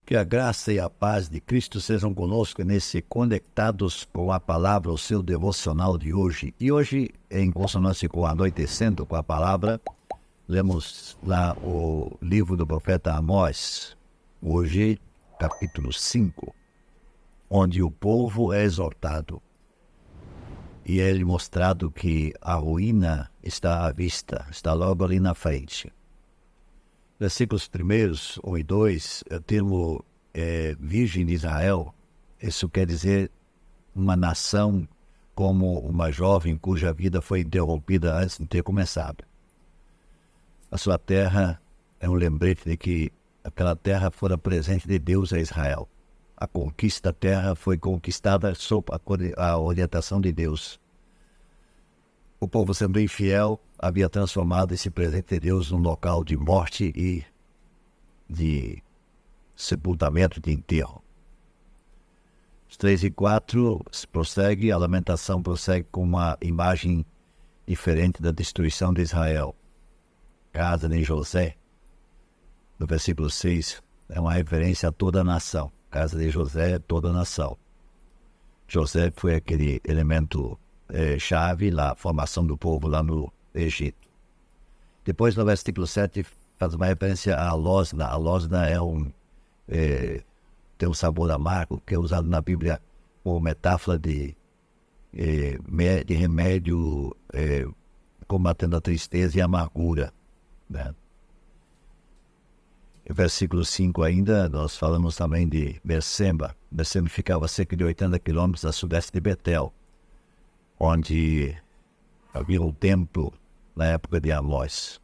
Que a graça e a paz de Cristo sejam conosco nesse Conectados com a Palavra, o seu devocional de hoje. E hoje, em consonância com Anoitecendo com a Palavra, lemos lá o livro do profeta Amós, hoje, capítulo 5, onde o povo é exortado e é mostrado que a ruína está à vista, está logo ali na frente. Versículos primeiros, 1 e 2, o termo Virgem de Israel, isso quer dizer uma nação como uma jovem cuja vida foi interrompida antes de ter começado. A sua terra é um lembrete de que aquela terra fora presente de Deus a Israel. A conquista da terra foi conquistada sob a orientação de Deus. O povo, sendo infiel, havia transformado esse presente de Deus num local de morte e de sepultamento, de enterro. Os 3 e 4 prossegue, a lamentação prossegue com uma imagem diferente da destruição de Israel. Casa de José, no versículo 6, é uma referência a toda a nação. Casa de José, toda a nação. José foi aquele elemento chave na formação do povo lá no Egito. Depois, no versículo 7, faz uma referência à losna. A losna tem um sabor amargo, que é usado na Bíblia como metáfora de remédio combatendo a tristeza e a amargura, né? Em versículo 5 ainda, nós falamos também de Berseba. Berseba ficava a cerca de 80 quilômetros a sudeste de Betel, onde havia um templo na época de Amós.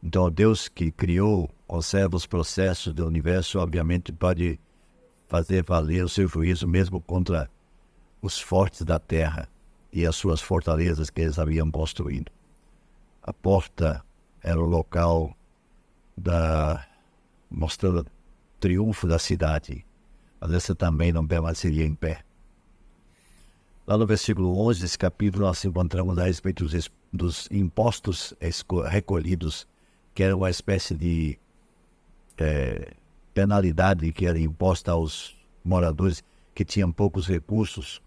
Então, o Deus que criou, conserva os processos do universo, obviamente pode fazer valer o seu juízo mesmo contra os fortes da terra e as suas fortalezas que eles haviam construído. A porta era o local mostrando o triunfo da cidade, mas essa também não permaneceria em pé. Lá no versículo 11 desse capítulo, nós encontramos a respeito dos impostos recolhidos, que era uma espécie de penalidade que era imposta aos moradores que tinham poucos recursos.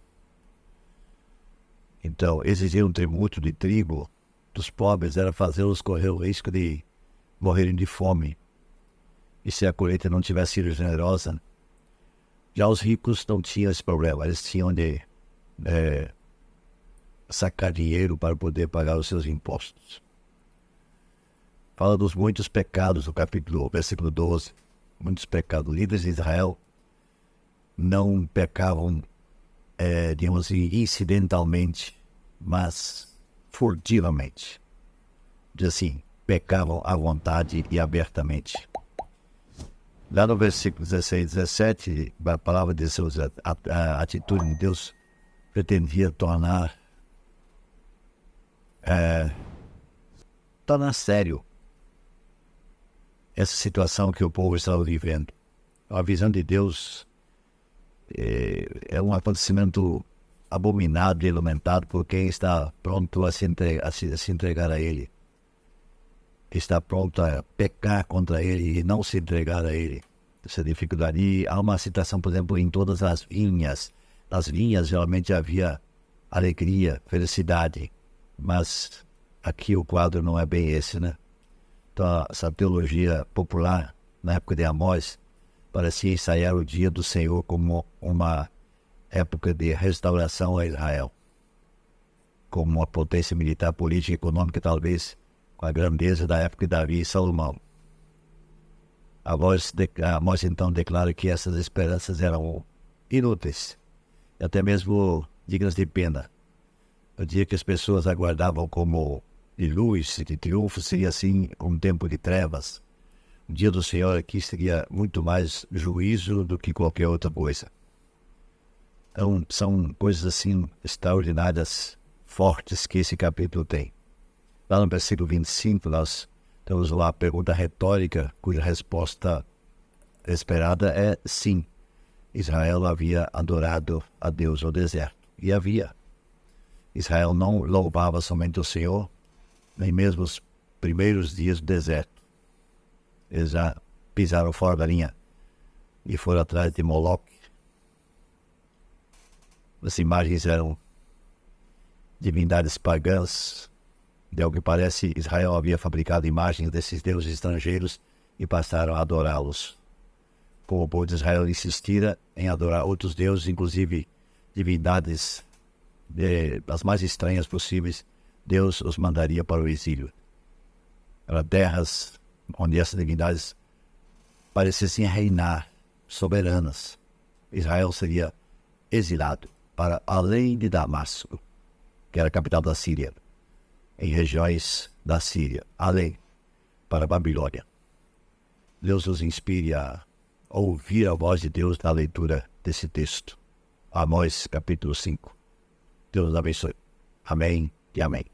Então, exigir um tributo de trigo dos pobres era fazê-los correr o risco de morrerem de fome, e se a colheita não tivesse sido generosa. Já os ricos não tinham esse problema, eles tinham de sacar dinheiro para poder pagar os seus impostos. Fala dos muitos pecados, versículo 12. Muitos pecados. Líderes de Israel não pecavam, digamos assim, incidentalmente, mas furtivamente. Diz assim, pecavam à vontade e abertamente. Lá no versículo 16 e 17, a palavra de Deus, a atitude de Deus pretendia tornar sério essa situação que o povo estava vivendo. A visão de Deus é um acontecimento abominado e lamentado por quem está pronto a se entregar a Ele. Está pronto a pecar contra Ele e não se entregar a Ele. Essa dificuldade. E há uma citação, por exemplo, em todas as vinhas. Nas vinhas geralmente havia alegria, felicidade, mas aqui o quadro não é bem esse, né? Então, essa teologia popular, na época de Amós, parecia ensaiar o dia do Senhor como uma época de restauração a Israel, como uma potência militar, política e econômica, talvez com a grandeza da época de Davi e Salomão. Amós então declara que essas esperanças eram inúteis, e até mesmo dignas de pena. O dia que as pessoas aguardavam como de luz e de triunfo seria assim um tempo de trevas. O dia do Senhor aqui seria muito mais juízo do que qualquer outra coisa. Então, são coisas assim extraordinárias, fortes que esse capítulo tem. Lá no versículo 25, nós temos lá a pergunta retórica, cuja resposta esperada é sim. Israel havia adorado a Deus no deserto. E havia. Israel não louvava somente o Senhor, nem mesmo os primeiros dias do deserto. Eles já pisaram fora da linha. e foram atrás de Moloque. As imagens eram divindades pagãs. De ao que parece, Israel havia fabricado imagens desses deuses estrangeiros e passaram a adorá-los. Como o povo de Israel insistira em adorar outros deuses, inclusive divindades das mais estranhas possíveis, Deus os mandaria para o exílio. Eram terras onde essas divindades parecessem reinar, soberanas. Israel seria exilado para além de Damasco, que era a capital da Síria, em regiões da Síria, além, para a Babilônia. Deus nos inspire a ouvir a voz de Deus na leitura desse texto. Amós, capítulo 5. Deus nos abençoe. Amém e amém.